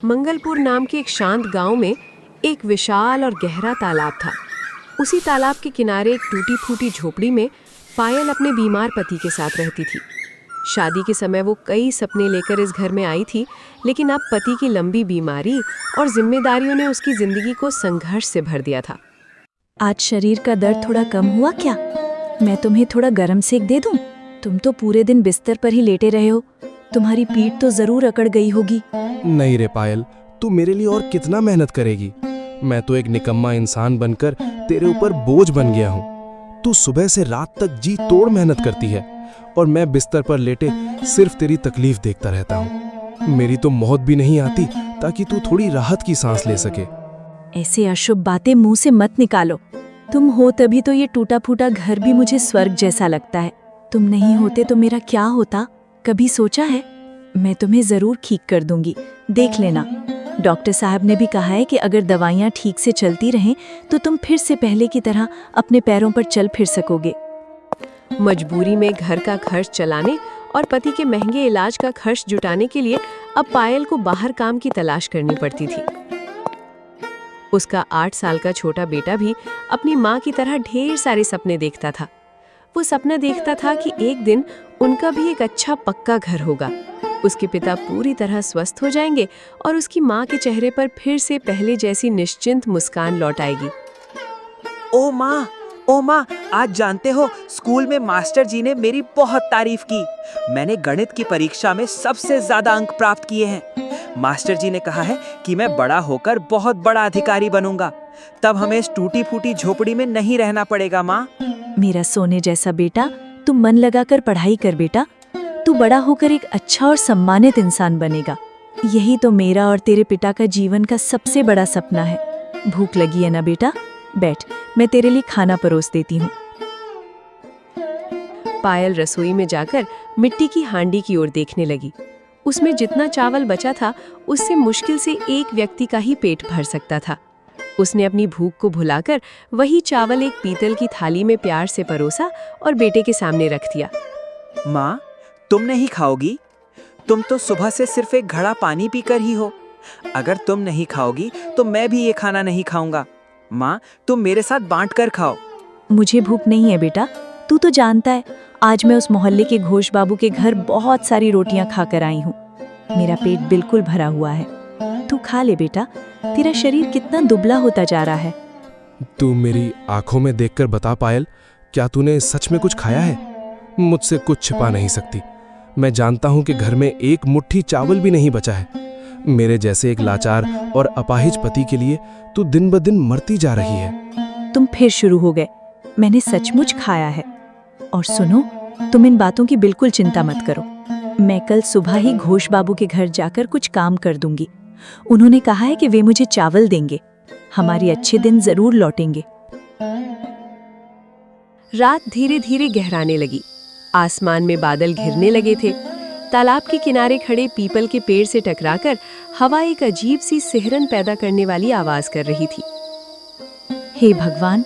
मंगलपुर नाम के एक शांत गांव में एक विशाल और गहरा तालाब था। उसी तालाब के किनारे एक टूटी फूटी झोपड़ी में पायल अपने बीमार पति के साथ रहती थी। शादी के समय वो कई सपने लेकर इस घर में आई थी, लेकिन अब पति की लंबी बीमारी और जिम्मेदारियों ने उसकी जिंदगी को संघर्ष से भर दिया था। आज शरीर का दर्द थोड़ा कम हुआ क्या? मैं तुम्हें थोड़ा गरम सेक दे दूं? तुम तो पूरे दिन बिस्तर पर ही लेटे रहे हो। तुम्हारी पीठ तो जरूर अकड़ गई होगी। नहीं रे पायल, तू मेरे लिए और कितना मेहनत करेगी। मैं तो एक निकम्मा इंसान बनकर तेरे ऊपर बोझ बन गया हूँ। तू सुबह से रात तक जी तोड़ मेहनत करती है और मैं बिस्तर पर लेटे सिर्फ तेरी तकलीफ देखता रहता हूँ। मेरी तो मौत भी नहीं आती ताकि तू थोड़ी राहत की सांस ले सके। ऐसे अशुभ बातें मुंह से मत निकालो। तुम हो तभी तो ये टूटा फूटा घर भी मुझे स्वर्ग जैसा लगता है। तुम नहीं होते तो मेरा क्या होता, कभी सोचा है? मैं तुम्हें जरूर ठीक कर दूंगी, देख लेना। डॉक्टर साहब ने भी कहा है कि अगर दवाइयाँ ठीक से चलती रहें तो तुम फिर से पहले की तरह अपने पैरों पर चल फिर सकोगे। मजबूरी में घर का खर्च चलाने और पति के महंगे इलाज का खर्च जुटाने के लिए अब पायल को बाहर काम की तलाश करनी पड़ती थी। उसका 8 साल का छोटा बेटा भी अपनी माँ की तरह ढेर सारे सपने देखता था। वो सपना देखता था कि एक दिन उनका भी एक अच्छा पक्का घर होगा, उसके पिता पूरी तरह स्वस्थ हो जाएंगे और उसकी माँ के चेहरे पर फिर से पहले जैसी निश्चिंत मुस्कान लौट आएगी। ओ माँ, आज जानते हो स्कूल में मास्टर जी ने मेरी बहुत तारीफ की। मैंने गणित की परीक्षा में सबसे ज्यादा अंक प्राप्त किए हैं। मास्टर जी ने कहा है कि मैं बड़ा होकर बहुत बड़ा अधिकारी बनूंगा। तब हमें इस टूटी फूटी झोपड़ी में नहीं रहना पड़ेगा। माँ, मेरा सोने जैसा बेटा, तू मन लगाकर पढ़ाई कर बेटा। तू बड़ा होकर एक अच्छा और सम्मानित इंसान बनेगा। यही तो मेरा और तेरे पिता का जीवन का सबसे बड़ा सपना है। भूख लगी है ना बेटा? बैठ, मैं तेरे लिए खाना परोस देती हूँ। पायल रसोई में जाकर मिट्टी की हांडी की ओर देखने लगी। उसमें जितना चावल बचा था उससे मुश्किल से एक व्यक्ति का ही पेट भर सकता था। उसने अपनी भूख को भुलाकर वही चावल एक पीतल की थाली में प्यार से परोसा और बेटे के सामने रख दिया। माँ, तुम नहीं खाओगी? तुम तो सुबह से सिर्फ एक घड़ा पानी पीकर ही हो। अगर तुम नहीं खाओगी तो मैं भी ये खाना नहीं खाऊंगा। माँ, तुम मेरे साथ बांट कर खाओ। मुझे भूख नहीं है बेटा। तू तो जानता है आज मैं उस मोहल्ले के घोष बाबू के घर बहुत सारी रोटियां खाकर आई हूँ। मेरा पेट बिल्कुल भरा हुआ है। तू खा ले बेटा। तेरा शरीर कितना दुबला होता जा रहा है। तू मेरी आंखों में देखकर बता पायल, क्या तूने सच में कुछ खाया है? मुझसे कुछ छिपा नहीं सकती। मैं जानता हूँ कि घर में एक मुट्ठी चावल भी नहीं बचा है। मेरे जैसे एक लाचार और अपाहिज पति के लिए तू दिन ब दिन मरती जा रही है। तुम फिर शुरू हो गए। मैंने सचमुच खाया है। और सुनो, तुम इन बातों की बिल्कुल चिंता मत करो। मैं कल सुबह ही घोष बाबू के घर जाकर कुछ काम कर दूंगी। उन्होंने कहा है कि वे मुझे चावल देंगे। हमारे अच्छे दिन जरूर लौटेंगे। रात धीरे धीरे गहराने लगी। आसमान में बादल घिरने लगे थे। तालाब के किनारे खड़े पीपल के पेड़ से टकराकर हवा एक अजीब सी सिहरन पैदा करने वाली आवाज कर रही थी। हे भगवान,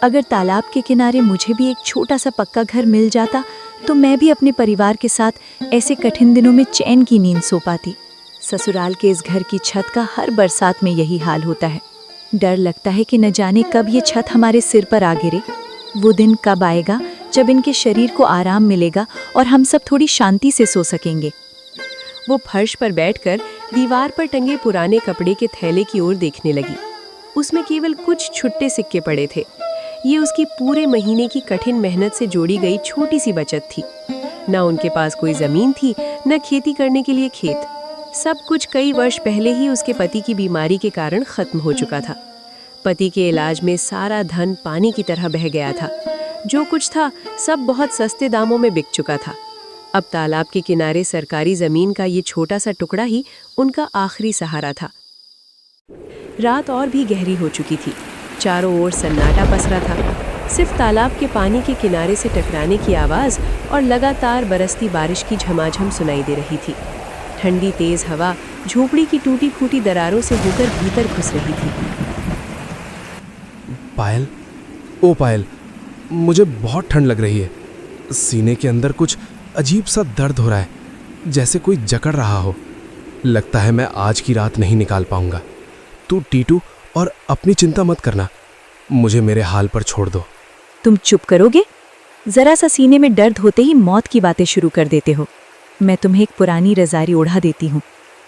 अगर तालाब के किनारे मुझे भी एक छोटा सा पक्का घर मिल जाता तो मैं भी अपने परिवार के साथ ऐसे कठिन दिनों में चैन की नींद सो पाती। ससुराल के इस घर की छत का हर बरसात में यही हाल होता है। डर लगता है कि न जाने कब ये छत हमारे सिर पर आ गिरे। वो दिन कब आएगा जब इनके शरीर को आराम मिलेगा और हम सब थोड़ी शांति से सो सकेंगे। वो फर्श पर बैठकर दीवार पर टंगे पुराने कपड़े के थैले की ओर देखने लगी। उसमें केवल कुछ छुट्टे सिक्के पड़े थे। ये उसकी पूरे महीने की कठिन मेहनत से जोड़ी गई छोटी सी बचत थी। न उनके पास कोई जमीन थी, न खेती करने के लिए खेत। सब कुछ कई वर्ष पहले ही उसके पति की बीमारी के कारण खत्म हो चुका था। पति के इलाज में सारा धन पानी की तरह बह गया था। जो कुछ था सब बहुत सस्ते दामों में बिक चुका था। अब तालाब के किनारे सरकारी जमीन का ये छोटा सा टुकड़ा ही उनका आखिरी सहारा था। रात और भी गहरी हो चुकी थी। चारों ओर सन्नाटा पसरा था। सिर्फ तालाब के पानी के किनारे से टकराने की आवाज और लगातार बरसती बारिश की झमाझम सुनाई दे रही थी। ठंडी तेज हवा झोपड़ी की टूटी फूटी दरारों से होकर भीतर घुस रही थी। पायल, ओ पायल, मुझे बहुत ठंड लग रही है। सीने के अंदर कुछ अजीब सा दर्द हो रहा है, जैसे कोई जकड़ रहा हो। लगता है मैं आज की रात नहीं निकाल पाऊंगा। तू टीटू और अपनी चिंता मत करना, मुझे मेरे हाल पर छोड़ दो। तुम चुप करोगे? जरा सा सीने में दर्द होते ही मौत की बातें शुरू कर देते हो। मैं तुम्हें एक पुरानी रजाई ओढ़ा देती हूँ,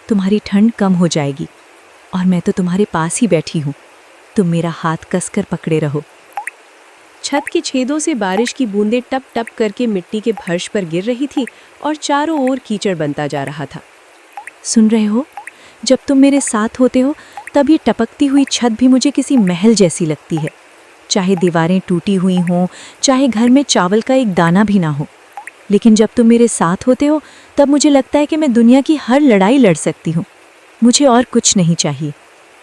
तुम्हारी ठंड कम हो जाएगी। और मैं तो तुम्हारे पास ही बैठी हूँ, तुम मेरा हाथ कसकर पकड़े रहो। छत के छेदों से बारिश की बूंदें टप टप करके मिट्टी के फर्श पर गिर रही थी और चारों ओर कीचड़ बनता जा रहा था। सुन रहे हो? जब तुम मेरे साथ होते हो तब ये टपकती हुई छत भी मुझे किसी महल जैसी लगती है। चाहे दीवारें टूटी हुई हों, चाहे घर में चावल का एक दाना भी ना हो, लेकिन जब तुम मेरे साथ होते हो तब मुझे लगता है कि मैं दुनिया की हर लड़ाई लड़ सकती हूँ। मुझे और कुछ नहीं चाहिए।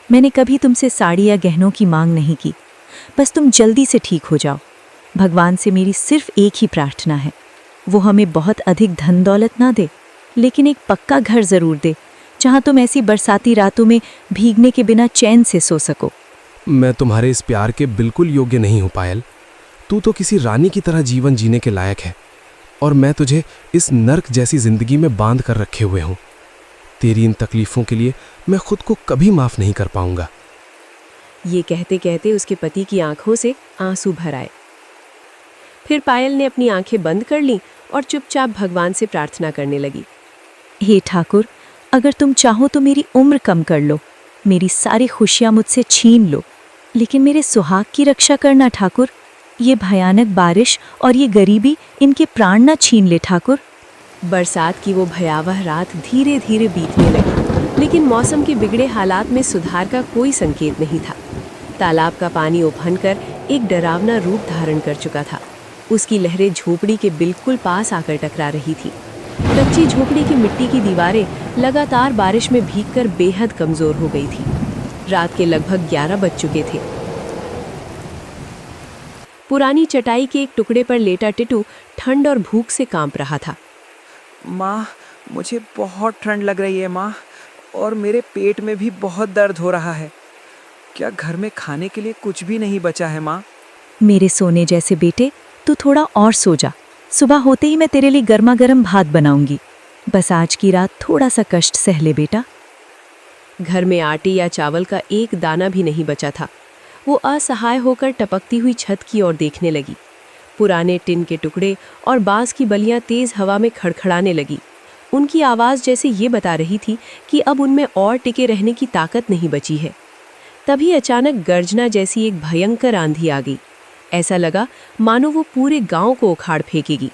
मैंने कभी तुमसे साड़ी या गहनों की मांग नहीं की, बस तुम जल्दी से ठीक हो जाओ। भगवान से मेरी सिर्फ एक ही प्रार्थना है, वो हमें बहुत अधिक धन दौलत ना दे, लेकिन एक पक्का घर ज़रूर दे जहाँ तुम ऐसी बरसाती रातों में भीगने के बिना चैन से सो सको। मैं तुम्हारे इस प्यार के बिल्कुल योग्य नहीं हूँ पायल। तू तो किसी रानी की तरह जीवन जीने के लायक है, और मैं तुझे इस नर्क जैसी जिंदगी में बांध कर रखे हुए हूँ। तेरी इन तकलीफ़ों के लिए मैं खुद को कभी माफ़ नहीं कर पाऊंगा। ये कहते कहते उसके पति की आंखों से आंसू भर आए। फिर पायल ने अपनी आंखें बंद कर लीं और चुपचाप भगवान से प्रार्थना करने लगी। हे ठाकुर, अगर तुम चाहो तो मेरी उम्र कम कर लो, मेरी सारी खुशियाँ मुझसे छीन लो, लेकिन मेरे सुहाग की रक्षा करना ठाकुर। ये भयानक बारिश और ये गरीबी, इनके प्राण न छीन ले ठाकुर। बरसात की वो भयावह रात धीरे धीरे बीतने लगी, लेकिन मौसम के बिगड़े हालात में सुधार का कोई संकेत नहीं था। तालाब का पानी उफनकर एक डरावना रूप धारण कर चुका था। उसकी लहरें झोपड़ी के बिल्कुल पास आकर टकरा रही थी। कच्ची झोपड़ी की मिट्टी की दीवारें लगातार बारिश में भीगकर बेहद कमजोर हो गई थी। रात के लगभग 11 बज चुके थे। पुरानी चटाई के एक टुकड़े पर लेटा टिटू ठंड और भूख से कांप रहा था। माँ, मुझे बहुत ठंड लग रही है माँ, और मेरे पेट में भी बहुत दर्द हो रहा है। क्या घर में खाने के लिए कुछ भी नहीं बचा है माँ? मेरे सोने जैसे बेटे, तू थोड़ा और सो जा। सुबह होते ही मैं तेरे लिए गर्मा गर्म भात बनाऊंगी। बस आज की रात थोड़ा सा कष्ट सह ले बेटा। घर में आटे या चावल का एक दाना भी नहीं बचा था। वो असहाय होकर टपकती हुई छत की ओर देखने लगी। पुराने टिन के टुकड़े और बांस की बलियां तेज हवा में खड़खड़ाने लगी। उनकी आवाज़ जैसे ये बता रही थी कि अब उनमें और टिके रहने की ताकत नहीं बची है। तभी अचानक गर्जना जैसी एक भयंकर आंधी आ गई। ऐसा लगा मानो वो पूरे गांव को उखाड़ फेंकेगी।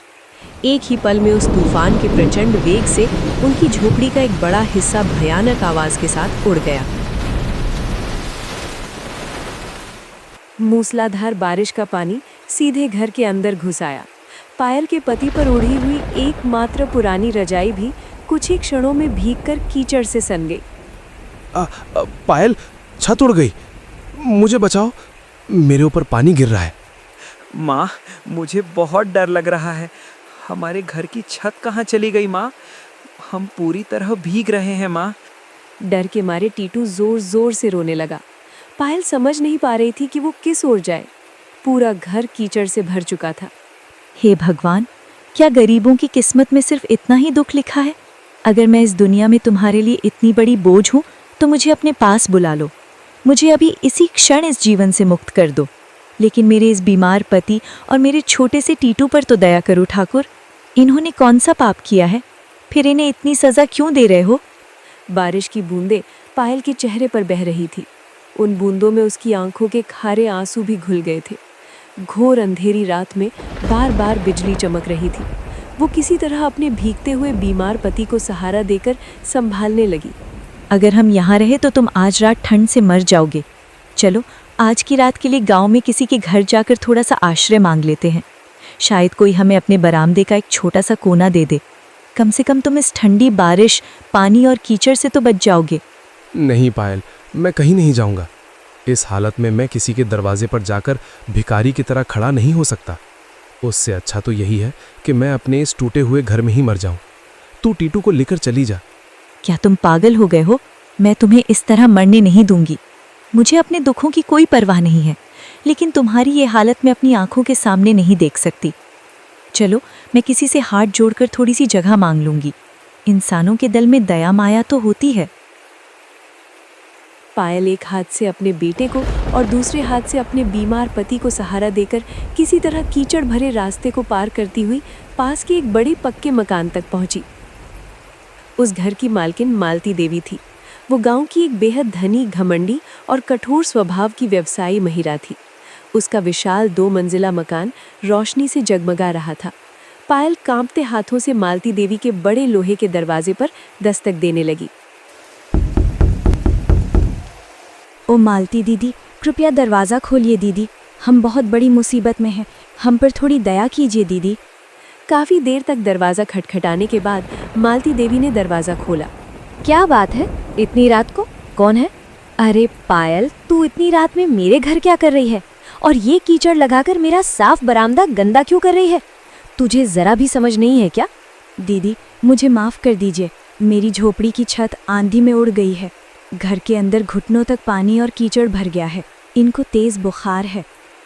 एक ही पल में उस तूफान के प्रचंड वेग से उनकी झोपड़ी का एक बड़ा हिस्सा भयानक आवाज के साथ उड़ गया। मूसलाधार बारिश का पानी सीधे घर के अंदर घुस आया। पायल के पति पर उड़ी हुई एकमात्र पुरानी रजाई भी कुछ ही क्षणों में भीगकर कीचड़ से सन गई। पायल, छत उड़ गई, मुझे बचाओ, मेरे ऊपर पानी गिर रहा है। माँ, मुझे बहुत डर लग रहा है। हमारे घर की छत कहाँ चली गई माँ? हम पूरी तरह भीग रहे हैं माँ। डर के मारे टीटू जोर जोर से रोने लगा। पायल समझ नहीं पा रही थी कि वो किस ओर जाए। पूरा घर कीचड़ से भर चुका था। हे भगवान, क्या गरीबों की किस्मत में सिर्फ इतना ही दुख लिखा है? अगर मैं इस दुनिया में तुम्हारे लिए इतनी बड़ी बोझ हूँ तो मुझे अपने पास बुला लो। मुझे अभी इसी क्षण इस जीवन से मुक्त कर दो, लेकिन मेरे इस बीमार पति और मेरे छोटे से टीटू पर तो दया करो ठाकुर। इन्होंने कौन सा पाप किया है? फिर इन्हें इतनी सज़ा क्यों दे रहे हो? बारिश की बूंदें पायल के चेहरे पर बह रही थी। उन बूंदों में उसकी आंखों के खारे आंसू भी घुल गए थे। घोर अंधेरी रात में बार बार बिजली चमक रही थी। वो किसी तरह अपने भीगते हुए बीमार पति को सहारा देकर संभालने लगी। अगर हम यहाँ रहे तो तुम आज रात ठंड से मर जाओगे। चलो, आज की रात के लिए गांव में किसी के घर जाकर थोड़ा सा आश्रय मांग लेते हैं। शायद कोई हमें अपने बरामदे का एक छोटा सा कोना दे दे। कम से कम तुम इस ठंडी बारिश, पानी और कीचड़ से तो बच जाओगे। नहीं पायल, मैं कहीं नहीं जाऊंगा। इस हालत में मैं किसी के दरवाजे पर जाकर भिखारी की तरह खड़ा नहीं हो सकता। उससे अच्छा तो यही है कि मैं अपने इस टूटे हुए घर में ही मर जाऊं। तू टीटू को लेकर चली जा। क्या तुम पागल हो गए हो? मैं तुम्हें इस तरह मरने नहीं दूंगी। मुझे अपने दुखों की कोई परवाह नहीं है, लेकिन तुम्हारी ये हालत मैं अपनी आंखों के सामने नहीं देख सकती। चलो, मैं किसी से हाथ जोड़कर थोड़ी सी जगह मांग लूंगी। इंसानों के दिल में दया माया तो होती है। पायल एक हाथ से अपने बेटे को और दूसरे हाथ से अपने बीमार पति को सहारा देकर किसी तरह कीचड़ भरे रास्ते को पार करती हुई पास के एक बड़े पक्के मकान तक पहुंची। उस घर की मालकिन मालती देवी थी। वो गांव की एक बेहद धनी, घमंडी और कठोर स्वभाव की व्यवसायी महिला थी। उसका विशाल 2 मंजिला मकान रोशनी से जगमगा रहा था। पायल कांपते हाथों से मालती देवी के बड़े लोहे के दरवाजे पर दस्तक देने लगी। ओ मालती दीदी, कृपया दरवाज़ा खोलिए दीदी, हम बहुत बड़ी मुसीबत में हैं, हम पर थोड़ी दया कीजिए दीदी। काफी देर तक दरवाजा खटखटाने के बाद मालती देवी ने दरवाजा खोला। क्या बात है, इतनी रात को कौन है? अरे पायल, तू इतनी रात में मेरे घर क्या कर रही है? और ये कीचड़ लगाकर मेरा साफ बरामदा गंदा क्यों कर रही है? तुझे जरा भी समझ नहीं है क्या? दीदी, मुझे माफ कर दीजिए, मेरी झोपड़ी की छत आंधी में उड़ गई है। घर के अंदर घुटनों तक पानी और कीचड़ भर गया है। इनको तेज बुखार है।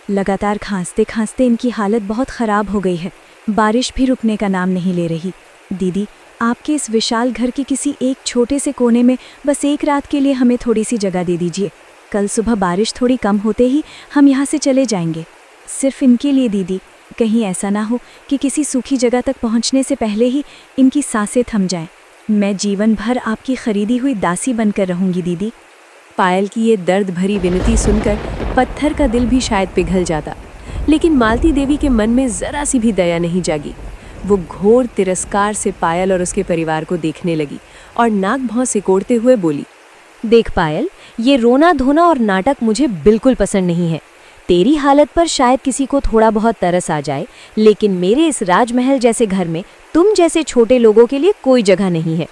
लगातार खांसते खांसते इनकी हालत बहुत खराब हो गई है। बारिश भी रुकने का नाम नहीं ले रही। दीदी, आपके इस विशाल घर के किसी एक छोटे से कोने में बस एक रात के लिए हमें थोड़ी सी जगह दे दीजिए। कल सुबह बारिश थोड़ी कम होते ही हम यहाँ से चले जाएंगे। सिर्फ इनके लिए दीदी, कहीं ऐसा ना हो कि किसी सूखी जगह तक पहुँचने से पहले ही इनकी सांसें थम जाएं। मैं जीवन भर आपकी खरीदी हुई दासी बनकर रहूंगी दीदी। पायल की ये दर्द भरी विनती सुनकर पत्थर का दिल भी शायद पिघल जाता, लेकिन मालती देवी के मन में जरा सी भी दया नहीं जागी। वो घोर तिरस्कार से पायल और उसके परिवार को देखने लगी और नाक भौं सिकोड़ते हुए बोली, देख पायल, ये रोना धोना और नाटक मुझे बिल्कुल पसंद नहीं है। तेरी हालत पर शायद किसी को थोड़ा बहुत तरस आ जाए, लेकिन मेरे इस राजमहल जैसे घर में तुम जैसे छोटे लोगों के लिए कोई जगह नहीं है।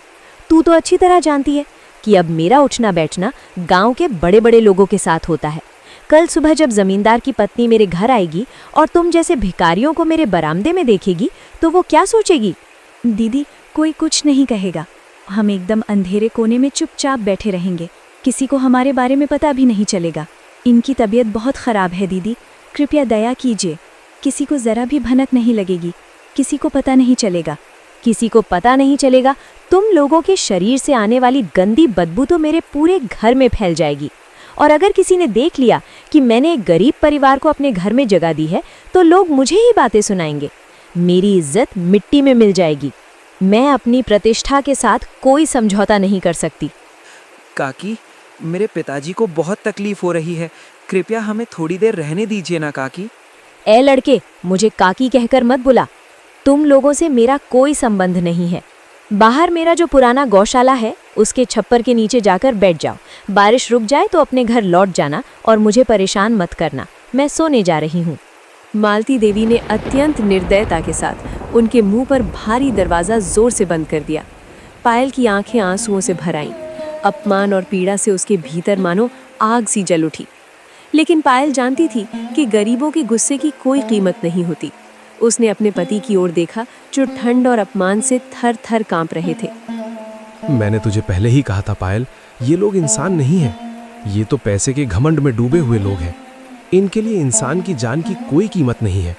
तू तो अच्छी तरह जानती है कि अब मेरा उठना बैठना गांव के बड़े बड़े लोगों के साथ होता है। कल सुबह जब जमींदार की पत्नी मेरे घर आएगी और तुम जैसे भिखारियों को मेरे बरामदे में देखेगी तो वो क्या सोचेगी? दीदी, कोई कुछ नहीं कहेगा। हम एकदम अंधेरे कोने में चुपचाप बैठे रहेंगे। किसी को हमारे बारे में पता भी नहीं चलेगा। इनकी तबीयत बहुत ख़राब है दीदी, कृपया दया कीजिए। किसी को ज़रा भी भनक नहीं लगेगी, किसी को पता नहीं चलेगा। किसी को पता नहीं चलेगा? तुम लोगों के शरीर से आने वाली गंदी बदबू तो मेरे पूरे घर में फैल जाएगी। और अगर किसी ने देख लिया कि मैंने एक गरीब परिवार को अपने घर में जगह दी है तो लोग मुझे ही बातें सुनाएंगे। मेरी इज्जत मिट्टी में मिल जाएगी। मैं अपनी प्रतिष्ठा के साथ कोई समझौता नहीं कर सकती। काकी, मेरे पिताजी को बहुत तकलीफ हो रही है, कृपया हमें थोड़ी देर रहने दीजिए ना काकी। ए लड़के, मुझे काकी कहकर मत बुला। तुम लोगों से मेरा कोई संबंध नहीं है। बाहर मेरा जो पुराना गौशाला है उसके छप्पर के नीचे जाकर बैठ जाओ। बारिश रुक जाए तो अपने घर लौट जाना और मुझे परेशान मत करना। मैं सोने जा रही हूँ। मालती देवी ने अत्यंत निर्दयता के साथ उनके मुंह पर भारी दरवाज़ा जोर से बंद कर दिया। पायल की आंखें आंसुओं से भर आईं। अपमान और पीड़ा से उसके भीतर मानो आग सी जल उठी। लेकिन पायल जानती थी कि गरीबों के गुस्से की कोई कीमत नहीं होती। उसने अपने पति की ओर देखा जो ठंड और अपमान से थर थर कांप रहे थे। मैंने तुझे पहले ही कहा था पायल, ये लोग इंसान नहीं हैं। ये तो पैसे के घमंड में डूबे हुए लोग हैं। इनके लिए इंसान की जान की कोई कीमत नहीं है।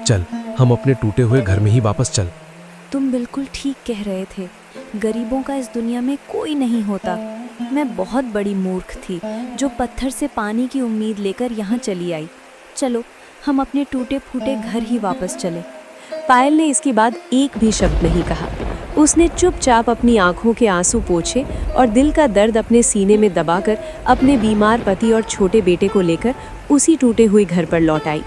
चल, हम अपने टूटे हुए घर में ही वापस चल। तुम बिल्कुल ठीक कह रहे थे। गरीबों का इस दुनिया में कोई नहीं होता। मैं बहुत बड़ी मूर्ख थी जो पत्थर से पानी की उम्मीद लेकर यहाँ चली आई। चलो, हम अपने टूटे फूटे घर ही वापस चले। पायल ने इसके बाद एक भी शब्द नहीं कहा। उसने चुपचाप अपनी आंखों के आंसू पोंछे और दिल का दर्द अपने सीने में दबाकर अपने बीमार पति और छोटे बेटे को लेकर उसी टूटे हुए घर पर लौट आई।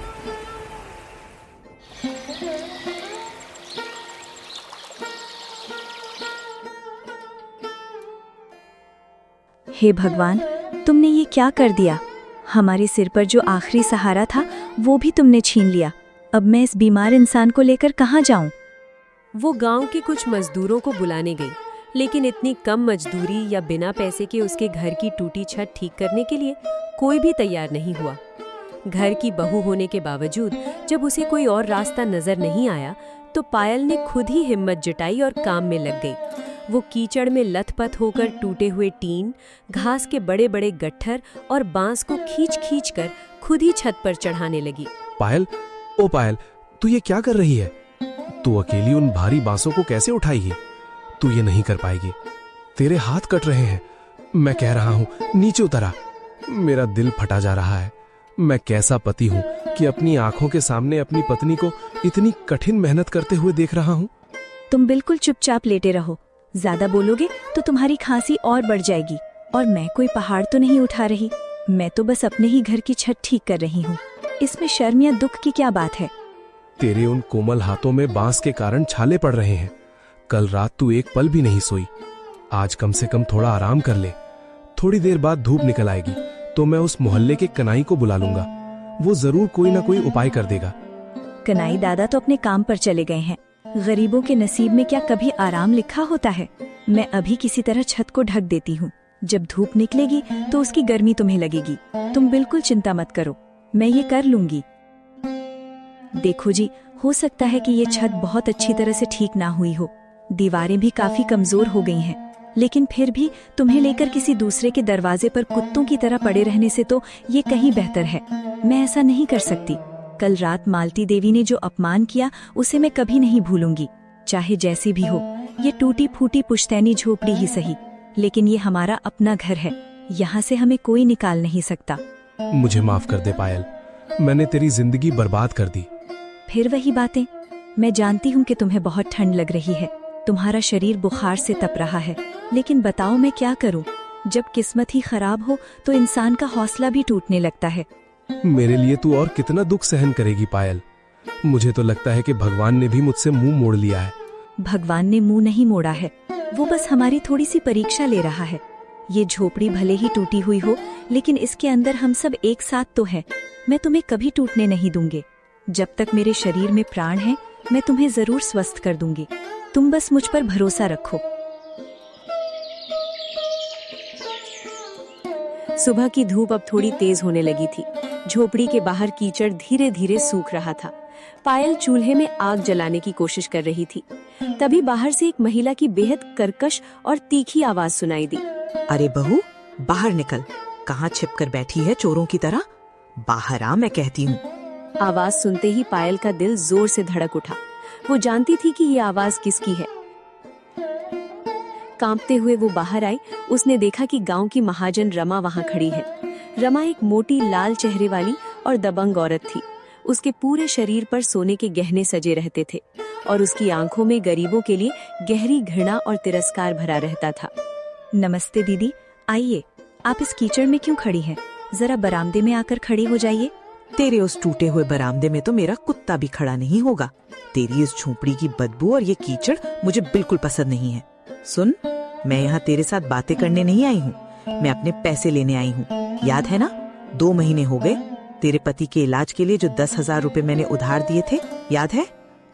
हे भगवान, तुमने ये क्या कर दिया? हमारे सिर पर जो आखिरी सहारा था वो भी तुमने छीन लिया। अब मैं इस बीमार इंसान को लेकर कहाँ जाऊं? वो गांव के कुछ मजदूरों को बुलाने गई, लेकिन इतनी कम मजदूरी या बिना पैसे के उसके घर की टूटी छत ठीक करने के लिए कोई भी तैयार नहीं हुआ। घर की बहू होने के बावजूद जब उसे कोई और रास्ता नजर नहीं आया तो पायल ने खुद ही हिम्मत जुटाई और काम में लग गई। वो कीचड़ में लथपथ होकर टूटे हुए टीन, घास के बड़े बड़े गट्ठर और बांस को खींच खींच कर खुद ही छत पर चढ़ाने लगी। पायल, ओ पायल, तू ये क्या कर रही है? तू अकेली उन भारी बांसों को कैसे उठाएगी? तू ये नहीं कर पाएगी। तेरे हाथ कट रहे हैं। मैं कह रहा हूं, नीचे उतरा। मेरा दिल फटा जा रहा है। मैं कैसा पति हूं कि अपनी आंखों के सामने अपनी पत्नी को इतनी कठिन मेहनत करते हुए देख रहा हूं। तुम बिल्कुल चुपचाप लेटे रहो। ज्यादा बोलोगे तो तुम्हारी खांसी और बढ़ जाएगी। और मैं कोई पहाड़ तो नहीं उठा रही, मैं तो बस अपने ही घर की छत ठीक कर रही हूँ। इसमें शर्म या दुख की क्या बात है? तेरे उन कोमल हाथों में बांस के कारण छाले पड़ रहे हैं। कल रात तू एक पल भी नहीं सोई। आज कम से कम थोड़ा आराम कर ले। थोड़ी देर बाद धूप निकल आएगी तो मैं उस मोहल्ले के कनाई को बुला लूंगा। वो जरूर कोई ना कोई उपाय कर देगा। कनाई दादा तो अपने काम पर चले गए हैं। गरीबों के नसीब में क्या कभी आराम लिखा होता है? मैं अभी किसी तरह छत को ढक देती हूँ। जब धूप निकलेगी तो उसकी गर्मी तुम्हें लगेगी। तुम बिल्कुल चिंता मत करो, मैं ये कर लूंगी। देखो जी, हो सकता है कि ये छत बहुत अच्छी तरह से ठीक ना हुई हो। दीवारें भी काफी कमजोर हो गई हैं, लेकिन फिर भी तुम्हें लेकर किसी दूसरे के दरवाजे पर कुत्तों की तरह पड़े रहने से तो ये कहीं बेहतर है। मैं ऐसा नहीं कर सकती। कल रात मालती देवी ने जो अपमान किया उसे मैं कभी नहीं भूलूंगी। चाहे जैसी भी हो, ये टूटी फूटी पुश्तैनी झोपड़ी ही सही, लेकिन ये हमारा अपना घर है। यहाँ से हमें कोई निकाल नहीं सकता। मुझे माफ कर दे पायल, मैंने तेरी जिंदगी बर्बाद कर दी। फिर वही बातें। मैं जानती हूँ कि तुम्हें बहुत ठंड लग रही है, तुम्हारा शरीर बुखार से तप रहा है, लेकिन बताओ मैं क्या करूँ? जब किस्मत ही खराब हो तो इंसान का हौसला भी टूटने लगता है। मेरे लिए तू और कितना दुख सहन करेगी पायल? मुझे तो लगता है कि भगवान ने भी मुझसे मुंह मोड़ लिया है। भगवान ने मुंह नहीं मोड़ा है, वो बस हमारी थोड़ी सी परीक्षा ले रहा है। ये झोपड़ी भले ही टूटी हुई हो, लेकिन इसके अंदर हम सब एक साथ तो हैं। मैं तुम्हें कभी टूटने नहीं दूंगी। जब तक मेरे शरीर में प्राण है, मैं तुम्हें जरूर स्वस्थ कर दूंगी। तुम बस मुझ पर भरोसा रखो। सुबह की धूप अब थोड़ी तेज होने लगी थी। झोपड़ी के बाहर कीचड़ धीरे धीरे सूख रहा था। पायल चूल्हे में आग जलाने की कोशिश कर रही थी। तभी बाहर से एक महिला की बेहद कर्कश और तीखी आवाज सुनाई दी। अरे बहू, बाहर निकल। कहाँ छिपकर बैठी है चोरों की तरह? बाहर आ, मैं कहती हूँ। आवाज सुनते ही पायल का दिल जोर से धड़क उठा। वो जानती थी कि ये आवाज किसकी है। कांपते हुए वो बाहर आई। उसने देखा कि गांव की महाजन रमा वहां खड़ी है। रमा एक मोटी लाल चेहरे वाली और दबंग औरत थी। उसके पूरे शरीर पर सोने के गहने सजे रहते थे और उसकी आंखों में गरीबों के लिए गहरी घृणा और तिरस्कार भरा रहता था। नमस्ते दीदी, आइए। आप इस कीचड़ में क्यों खड़ी हैं? जरा बरामदे में आकर खड़ी हो जाइए। तेरे उस टूटे हुए बरामदे में तो मेरा कुत्ता भी खड़ा नहीं होगा। तेरी इस झोपड़ी की बदबू और ये कीचड़ मुझे बिल्कुल पसंद नहीं है। सुन, मैं यहाँ तेरे साथ बातें करने नहीं आई हूँ, मैं अपने पैसे लेने आई हूँ। याद है ना, 2 महीने हो गए तेरे पति के इलाज के लिए जो 10,000 रुपए मैंने उधार दिए थे, याद है?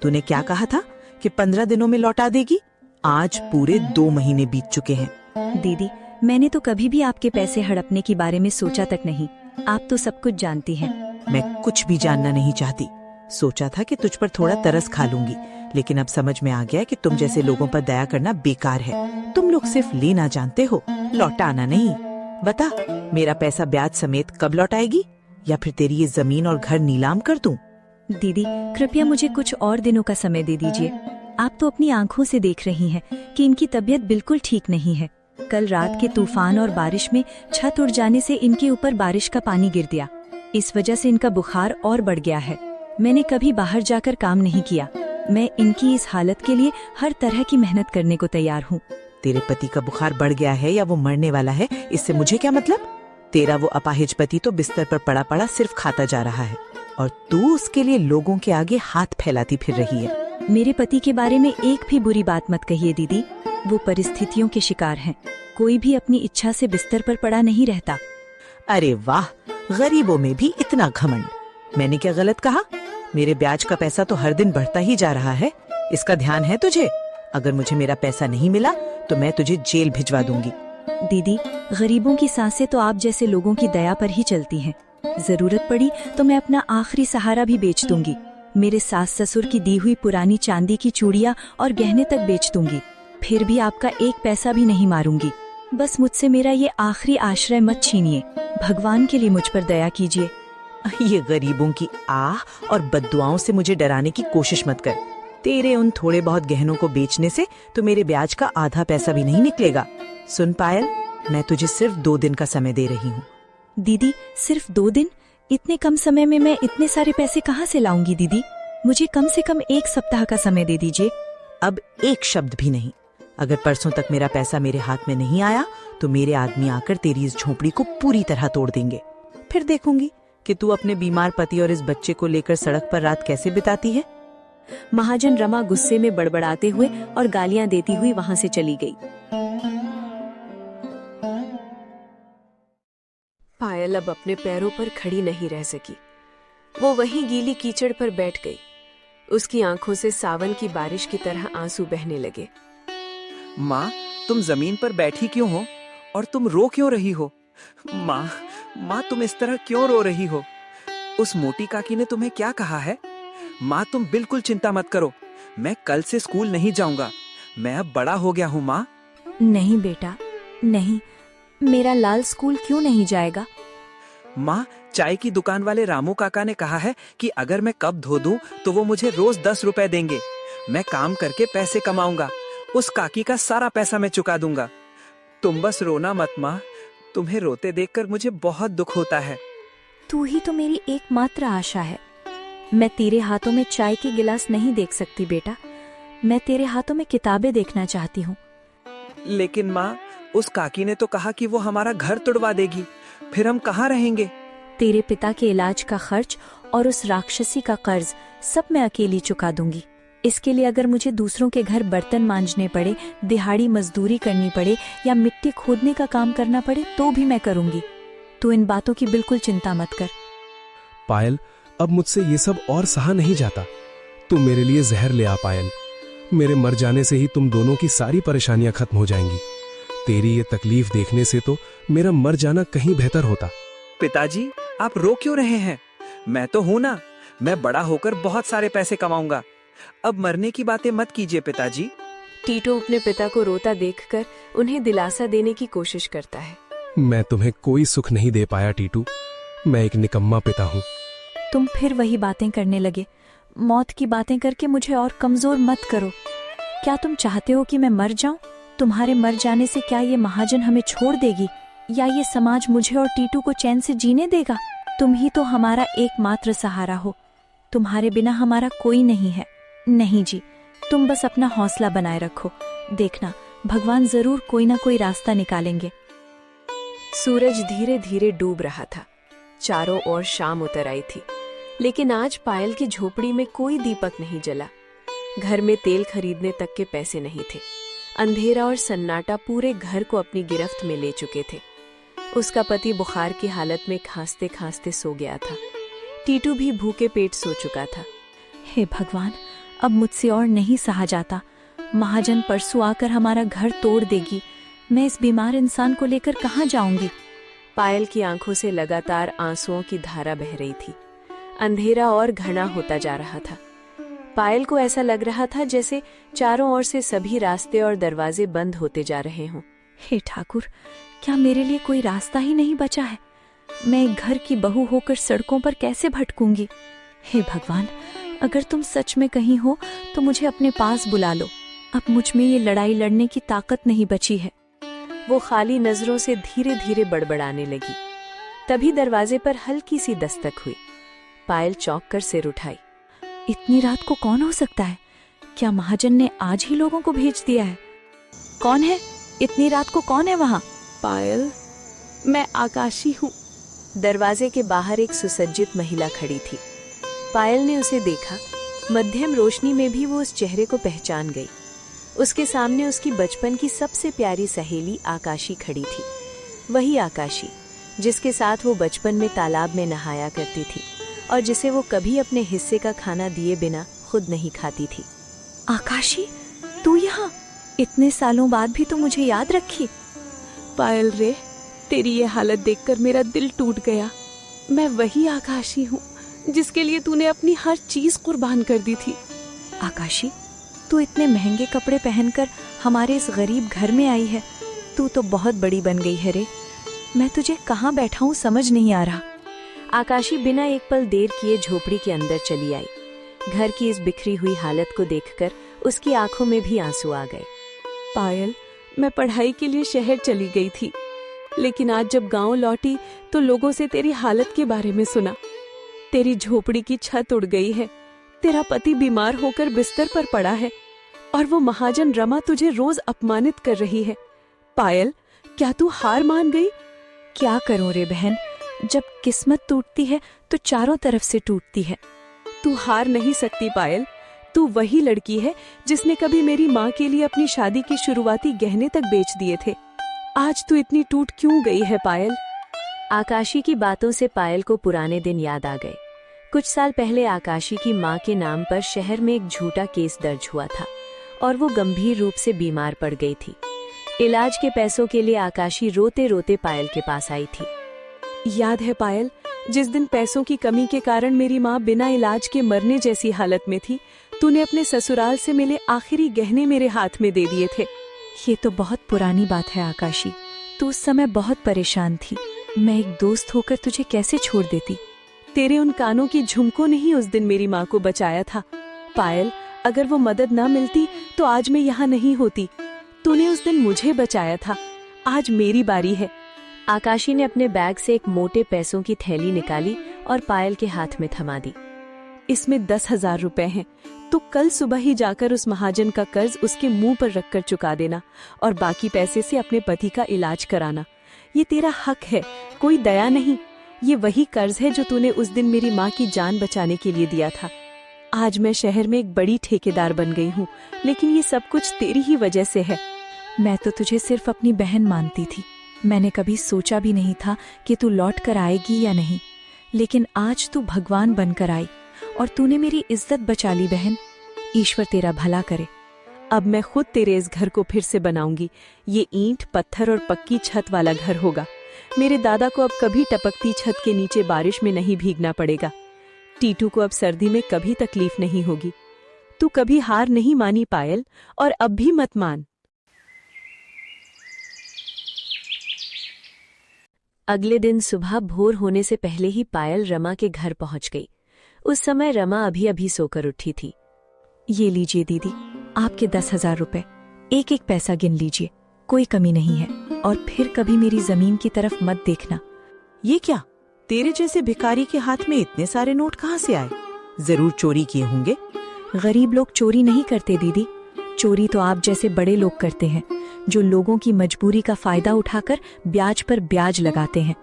तूने क्या कहा था कि 15 दिनों में लौटा देगी। आज पूरे 2 महीने बीत चुके हैं। दीदी, मैंने तो कभी भी आपके पैसे हड़पने के बारे में सोचा तक नहीं। आप तो सब कुछ जानती हैं। मैं कुछ भी जानना नहीं चाहती। सोचा था कि तुझ पर थोड़ा तरस खा लूंगी, लेकिन अब समझ में आ गया कि तुम जैसे लोगों पर दया करना बेकार है। तुम लोग सिर्फ लेना जानते हो, लौटाना नहीं। बता, मेरा पैसा ब्याज समेत कब लौटाएगी, या फिर तेरी ये जमीन और घर नीलाम कर दूं? दीदी, कृपया मुझे कुछ और दिनों का समय दे दीजिए। आप तो अपनी आंखों से देख रही हैं कि इनकी तबीयत बिल्कुल ठीक नहीं है। कल रात के तूफान और बारिश में छत उड़ जाने से इनके ऊपर बारिश का पानी गिर दिया। इस वजह से इनका बुखार और बढ़ गया है। मैंने कभी बाहर जाकर काम नहीं किया। मैं इनकी इस हालत के लिए हर तरह की मेहनत करने को तैयार हूँ। तेरे पति का बुखार बढ़ गया है या वो मरने वाला है, इससे मुझे क्या मतलब? तेरा वो अपाहिज पति तो बिस्तर पर पड़ा पड़ा सिर्फ खाता जा रहा है और तू उसके लिए लोगों के आगे हाथ फैलाती फिर रही है। मेरे पति के बारे में एक भी बुरी बात मत कहिए दीदी। वो परिस्थितियों के शिकार हैं। कोई भी अपनी इच्छा से बिस्तर पर पड़ा नहीं रहता। अरे वाह, गरीबों में भी इतना घमंड। मैंने क्या गलत कहा? मेरे ब्याज का पैसा तो हर दिन बढ़ता ही जा रहा है, इसका ध्यान है तुझे? अगर मुझे मेरा पैसा नहीं मिला तो मैं तुझे जेल भिजवा दूंगी। दीदी, गरीबों की सांसें तो आप जैसे लोगों की दया पर ही चलती हैं। जरूरत पड़ी तो मैं अपना आखिरी सहारा भी बेच दूंगी। मेरे सास ससुर की दी हुई पुरानी चांदी की चूड़ियां और गहने तक बेच दूंगी। फिर भी आपका एक पैसा भी नहीं मारूंगी। बस मुझसे मेरा ये आखिरी आश्रय मत छीनिए। भगवान के लिए मुझ पर दया कीजिए। ये गरीबों की आह और बद्दुआओं से मुझे डराने की कोशिश मत कर। तेरे उन थोड़े बहुत गहनों को बेचने से तो मेरे ब्याज का आधा पैसा भी नहीं निकलेगा। सुन पायल, मैं तुझे सिर्फ 2 दिन का समय दे रही हूँ। दीदी, सिर्फ 2 दिन? इतने कम समय में मैं इतने सारे पैसे कहाँ से लाऊंगी दीदी? मुझे कम से कम 1 सप्ताह का समय दे दीजिए। अब एक शब्द भी नहीं। अगर परसों तक मेरा पैसा मेरे हाथ में नहीं आया तो मेरे आदमी आकर तेरी इस झोपड़ी को पूरी तरह तोड़ देंगे। फिर देखूंगी कि तू अपने बीमार पति और इस बच्चे को लेकर सड़क पर रात कैसे बिताती है। महाजन रमा गुस्से में बड़बड़ाते हुए और गालियां देती हुई वहां से चली गई। पायल अब अपने पैरों पर खड़ी नहीं रह सकी। वो वहीं गीली कीचड़ पर बैठ गई। उसकी आंखों से सावन की बारिश की तरह आंसू बहने लगे। माँ, तुम जमीन पर बैठी क्यों हो और तुम रो क्यों रही हो? माँ, तुम इस तरह क्यों रो रही हो? उस मोटी काकी ने तुम्हें क्या कहा है? माँ, तुम बिल्कुल चिंता मत करो। मैं कल से स्कूल नहीं जाऊंगा। मैं अब बड़ा हो गया हूँ माँ। नहीं बेटा, नहीं। मेरा लाल स्कूल क्यों नहीं जाएगा? माँ, चाय की दुकान वाले रामू काका ने कहा है कि अगर मैं कप धो दूं तो वो मुझे रोज 10 रुपए देंगे। मैं काम करके पैसे कमाऊंगा। उस काकी का सारा पैसा मैं चुका दूंगा। तुम बस रोना मत माँ। तुम्हें रोते देखकर मुझे बहुत दुख होता है। तू ही तो मेरी एकमात्र आशा है। मैं तेरे हाथों में चाय के गिलास नहीं देख सकती बेटा। मैं तेरे हाथों में किताबें देखना चाहती हूँ। लेकिन माँ, उस काकी ने तो कहा कि वो हमारा घर तुड़वा देगी। फिर हम कहाँ रहेंगे? तेरे पिता के इलाज का खर्च और उस राक्षसी का कर्ज सब मैं अकेली चुका दूंगी। इसके लिए अगर मुझे दूसरों के घर बर्तन मांजने पड़े, दिहाड़ी मजदूरी करनी पड़े या मिट्टी खोदने का काम करना पड़े तो भी मैं करूंगी। तू इन बातों की बिल्कुल चिंता मत कर। पायल, अब मुझसे ये सब और सहा नहीं जाता। तुम मेरे लिए जहर ले आ पायल। मेरे मर जाने से ही तुम दोनों की सारी परेशानियां खत्म हो जाएंगी। तेरी ये तकलीफ देखने से तो मेरा मर जाना कहीं बेहतर होता। पिताजी, आप रो क्यों रहे हैं? मैं तो हूं ना। मैं बड़ा होकर बहुत सारे पैसे कमाऊंगा। अब मरने की बातें मत कीजिए पिताजी। टीटू अपने पिता को रोता देखकर उन्हें दिलासा देने की कोशिश करता है। मैं तुम्हें कोई सुख नहीं दे पाया टीटू। मैं एक निकम्मा पिता हूँ। तुम फिर वही बातें करने लगे। मौत की बातें करके मुझे और कमजोर मत करो। क्या तुम चाहते हो कि मैं मर जाऊं? तुम्हारे मर जाने से क्या ये महाजन हमें छोड़ देगी या ये समाज मुझे और टीटू को चैन से जीने देगा? तुम ही तो हमारा एकमात्र सहारा हो। तुम्हारे बिना हमारा कोई नहीं है। नहीं जी, तुम बस अपना हौसला बनाए रखो। देखना, भगवान जरूर कोई ना कोई रास्ता निकालेंगे। सूरज धीरे धीरे डूब रहा था। चारों ओर शाम उतर आई थी, लेकिन आज पायल की झोपड़ी में कोई दीपक नहीं जला। घर में तेल खरीदने तक के पैसे नहीं थे। अंधेरा और सन्नाटा पूरे घर को अपनी गिरफ्त में ले चुके थे। उसका पति बुखार की हालत में खांसते खांसते सो गया था। टीटू भी भूखे पेट सो चुका था। हे भगवान, अब मुझसे और नहीं सहा जाता। महाजन परसों आकर हमारा घर तोड़ देगी। मैं इस बीमार इंसान को लेकर कहाँ जाऊंगी? पायल की आंखों से लगातार आंसुओं की धारा बह रही थी। अंधेरा और घना होता जा रहा था। पायल को ऐसा लग रहा था जैसे चारों ओर से सभी रास्ते और दरवाजे बंद होते जा रहे हों। हे ठाकुर, क्या मेरे लिए कोई रास्ता ही नहीं बचा है? मैं एक घर की बहू होकर सड़कों पर कैसे भटकूंगी? हे भगवान, अगर तुम सच में कहीं हो तो मुझे अपने पास बुला लो। अब मुझ में ये लड़ाई लड़ने की ताकत नहीं बची है। वो खाली नजरों से धीरे धीरे बड़बड़ाने लगी। तभी दरवाजे पर हल्की सी दस्तक हुई। पायल चौंक कर सिर उठाई। इतनी रात को कौन हो सकता है? क्या महाजन ने आज ही लोगों को भेज दिया है? कौन है? इतनी रात को कौन है वहाँ? पायल, मैं आकाशी हूँ। दरवाजे के बाहर एक सुसज्जित महिला खड़ी थी। पायल ने उसे देखा। मध्यम रोशनी में भी वो उस चेहरे को पहचान गई। उसके सामने उसकी बचपन की सबसे प्यारी सहेली आकाशी खड़ी थी। वही आकाशी जिसके साथ वो बचपन में तालाब में नहाया करती थी और जिसे वो कभी अपने हिस्से का खाना दिए बिना खुद नहीं खाती थी। आकाशी, तू यहाँ? इतने सालों बाद भी तू मुझे याद रखी। पायल रे, तेरी ये हालत देखकर मेरा दिल टूट गया। मैं वही आकाशी हूँ जिसके लिए तूने अपनी हर चीज कुर्बान कर दी थी। आकाशी, तू इतने महंगे कपड़े पहनकर हमारे इस गरीब घर में आई है। तू तो बहुत बड़ी बन गई है रे। मैं तुझे कहाँ बैठाऊँ समझ नहीं आ रहा। आकाशी बिना एक पल देर किए झोपड़ी के अंदर चली आई। घर की इस बिखरी हुई हालत को देखकर उसकी आंखों में भी आंसू आ गए। पायल, मैं पढ़ाई के लिए शहर चली गई थी, लेकिन आज जब गांव लौटी तो लोगों से तेरी हालत के बारे में सुना। तेरी झोपड़ी की छत उड़ गई है, तेरा पति बीमार होकर बिस्तर पर पड़ा है और वो महाजन रमा तुझे रोज अपमानित कर रही है। पायल, क्या तू हार मान गई? क्या करूं रे बहन, जब किस्मत टूटती है तो चारों तरफ से टूटती है। तू हार नहीं सकती पायल। तू वही लड़की है जिसने कभी मेरी माँ के लिए अपनी शादी की शुरुआती गहने तक बेच दिए थे। आज तू इतनी टूट क्यों गई है पायल? आकाशी की बातों से पायल को पुराने दिन याद आ गए। कुछ साल पहले आकाशी की माँ के नाम पर शहर में एक झूठा केस दर्ज हुआ था और वो गंभीर रूप से बीमार पड़ गई थी। इलाज के पैसों के लिए आकाशी रोते रोते पायल के पास आई थी। याद है पायल, जिस दिन पैसों की कमी के कारण मेरी माँ बिना इलाज के मरने जैसी हालत में थी, तूने अपने ससुराल से मिले आखिरी गहने मेरे हाथ में दे दिए थे। ये तो बहुत पुरानी बात है आकाशी, तू उस समय बहुत परेशान थी। मैं एक दोस्त होकर तुझे कैसे छोड़ देती। तेरे उन कानों की झुमकों ने ही उस दिन मेरी माँ को बचाया था। पायल, अगर वो मदद ना मिलती तो आज मैं यहाँ नहीं होती। तूने उस दिन मुझे बचाया था, आज मेरी बारी है। आकाशी ने अपने बैग से एक मोटे पैसों की थैली निकाली और पायल के हाथ में थमा दी। इसमें 10,000 रुपए हैं। तो कल सुबह ही जाकर उस महाजन का कर्ज उसके मुंह पर रखकर चुका देना और बाकी पैसे से अपने पति का इलाज कराना। ये तेरा हक है, कोई दया नहीं। ये वही कर्ज है जो तूने उस दिन मेरी माँ की जान बचाने के लिए दिया था। आज मैं शहर में एक बड़ी ठेकेदार बन गई हूँ, लेकिन ये सब कुछ तेरी ही वजह से है। मैं तो तुझे सिर्फ अपनी बहन मानती थी। मैंने कभी सोचा भी नहीं था कि तू लौट कर आएगी या नहीं, लेकिन आज तू भगवान बनकर आई और तूने मेरी इज्जत बचा ली बहन। ईश्वर तेरा भला करे। अब मैं खुद तेरे इस घर को फिर से बनाऊंगी। ये ईंट, पत्थर और पक्की छत वाला घर होगा। मेरे दादा को अब कभी टपकती छत के नीचे बारिश में नहीं भीगना पड़ेगा। टीटू को अब सर्दी में कभी तकलीफ नहीं होगी। तू कभी हार नहीं मानी पायल, और अब भी मत मान। अगले दिन सुबह भोर होने से पहले ही पायल रमा के घर पहुंच गई। उस समय रमा अभी अभी सोकर उठी थी। ये लीजिए दीदी, आपके 10,000 रुपए। एक एक पैसा गिन लीजिए, कोई कमी नहीं है। और फिर कभी मेरी जमीन की तरफ मत देखना। ये क्या, तेरे जैसे भिखारी के हाथ में इतने सारे नोट कहाँ से आए? जरूर चोरी किए होंगे। गरीब लोग चोरी नहीं करते दीदी, चोरी तो आप जैसे बड़े लोग करते हैं, जो लोगों की मजबूरी का फायदा उठाकर ब्याज पर ब्याज लगाते हैं।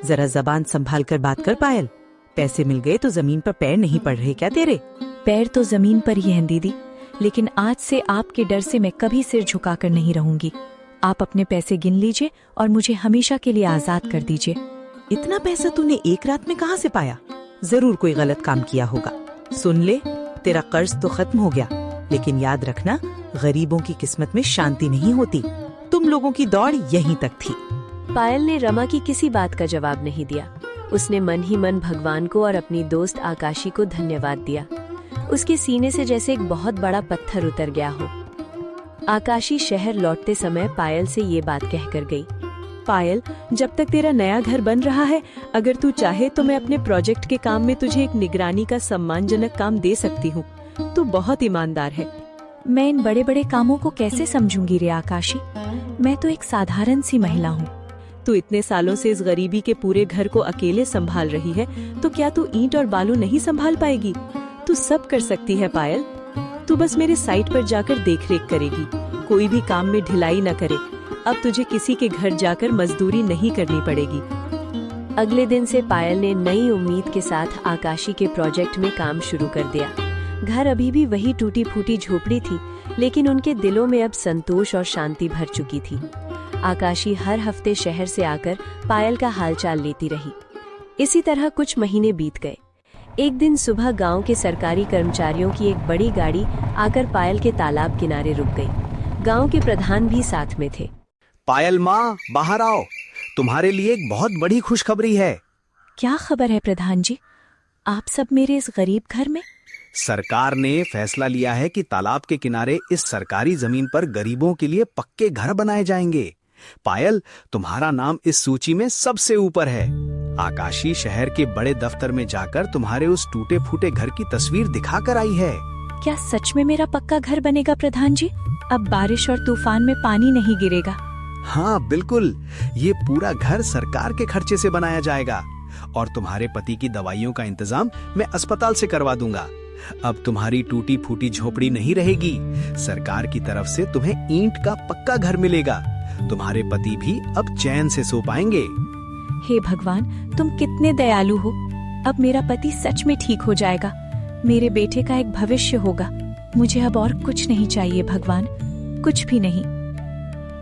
जरा जबान संभाल कर बात कर पायल। पैसे मिल गए तो जमीन पर पैर नहीं पड़ रहे क्या तेरे? पैर तो जमीन पर ही हैं दीदी, लेकिन आज से आपके डर से मैं कभी सिर झुकाकर नहीं रहूंगी। आप अपने पैसे गिन लीजिए और मुझे हमेशा के लिए आजाद कर दीजिए। इतना पैसा तूने एक रात में कहाँ से पाया? जरूर कोई गलत काम किया होगा। सुन ले, तेरा कर्ज तो खत्म हो गया, लेकिन याद रखना, गरीबों की किस्मत में शांति नहीं होती। तुम लोगों की दौड़ यहीं तक थी। पायल ने रमा की किसी बात का जवाब नहीं दिया। उसने मन ही मन भगवान को और अपनी दोस्त आकाशी को धन्यवाद दिया। उसके सीने से जैसे एक बहुत बड़ा पत्थर उतर गया हो। आकाशी शहर लौटते समय पायल से ये बात कहकर गई। पायल, जब तक तेरा नया घर बन रहा है, अगर तू चाहे तो मैं अपने प्रोजेक्ट के काम में तुझे एक निगरानी का सम्मानजनक काम दे सकती हूँ। तू बहुत ईमानदार है। मैं इन बड़े बड़े कामों को कैसे समझूंगी रे आकाशी? मैं तो एक साधारण सी महिला हूँ। तू इतने सालों से इस गरीबी के पूरे घर को अकेले संभाल रही है, तो क्या तू ईंट और बालू नहीं संभाल पाएगी? तू सब कर सकती है पायल। तू बस मेरे साइट पर जाकर देखरेख करेगी, कोई भी काम में ढिलाई न करे। अब तुझे किसी के घर जाकर मजदूरी नहीं करनी पड़ेगी। अगले दिन से पायल ने नई उम्मीद के साथ आकाशी के प्रोजेक्ट में काम शुरू कर दिया। घर अभी भी वही टूटी फूटी झोपड़ी थी, लेकिन उनके दिलों में अब संतोष और शांति भर चुकी थी। आकाशी हर हफ्ते शहर से आकर पायल का हालचाल लेती रही। इसी तरह कुछ महीने बीत गए। एक दिन सुबह गांव के सरकारी कर्मचारियों की एक बड़ी गाड़ी आकर पायल के तालाब किनारे रुक गई। गांव के प्रधान भी साथ में थे। पायल माँ, बाहर आओ, तुम्हारे लिए एक बहुत बड़ी खुशखबरी है। क्या खबर है प्रधान जी? आप सब मेरे इस गरीब घर में? सरकार ने फैसला लिया है कि तालाब के किनारे इस सरकारी जमीन पर गरीबों के लिए पक्के घर बनाए जाएंगे। पायल, तुम्हारा नाम इस सूची में सबसे ऊपर है। आकाशी शहर के बड़े दफ्तर में जाकर तुम्हारे उस टूटे फूटे घर की तस्वीर दिखाकर आई है। क्या सच में मेरा पक्का घर बनेगा प्रधान जी? अब बारिश और तूफान में पानी नहीं गिरेगा। हाँ बिल्कुल, ये पूरा घर सरकार के खर्चे से बनाया जाएगा और तुम्हारे पति की दवाइयों का इंतजाम मैं अस्पताल से करवा दूंगा। अब तुम्हारी टूटी फूटी झोपड़ी नहीं रहेगी। सरकार की तरफ से तुम्हें ईंट का पक्का घर मिलेगा। तुम्हारे पति भी अब चैन से सो पाएंगे। हे भगवान, तुम कितने दयालु हो। अब मेरा पति सच में ठीक हो जाएगा। मेरे बेटे का एक भविष्य होगा। मुझे अब और कुछ नहीं चाहिए भगवान, कुछ भी नहीं।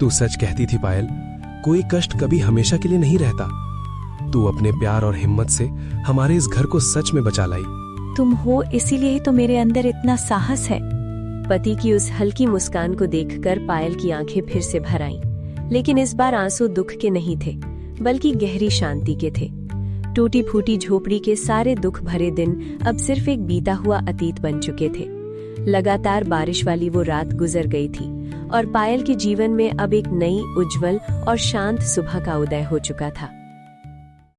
तू सच कहती थी पायल, कोई कष्ट कभी हमेशा के लिए नहीं रहता। तू अपने प्यार और हिम्मत से हमारे इस घर को सच में बचा लाई। तुम हो इसीलिए ही तो मेरे अंदर इतना साहस है। पति की उस हल्की मुस्कान को देखकर पायल की आंखें फिर से भर आईं, लेकिन इस बार आंसू दुख के नहीं थे, बल्कि गहरी शांति के थे। टूटी फूटी झोपड़ी के सारे दुख भरे दिन अब सिर्फ एक बीता हुआ अतीत बन चुके थे। लगातार बारिश वाली वो रात गुजर गई थी और पायल के जीवन में अब एक नई, उज्जवल और शांत सुबह का उदय हो चुका था।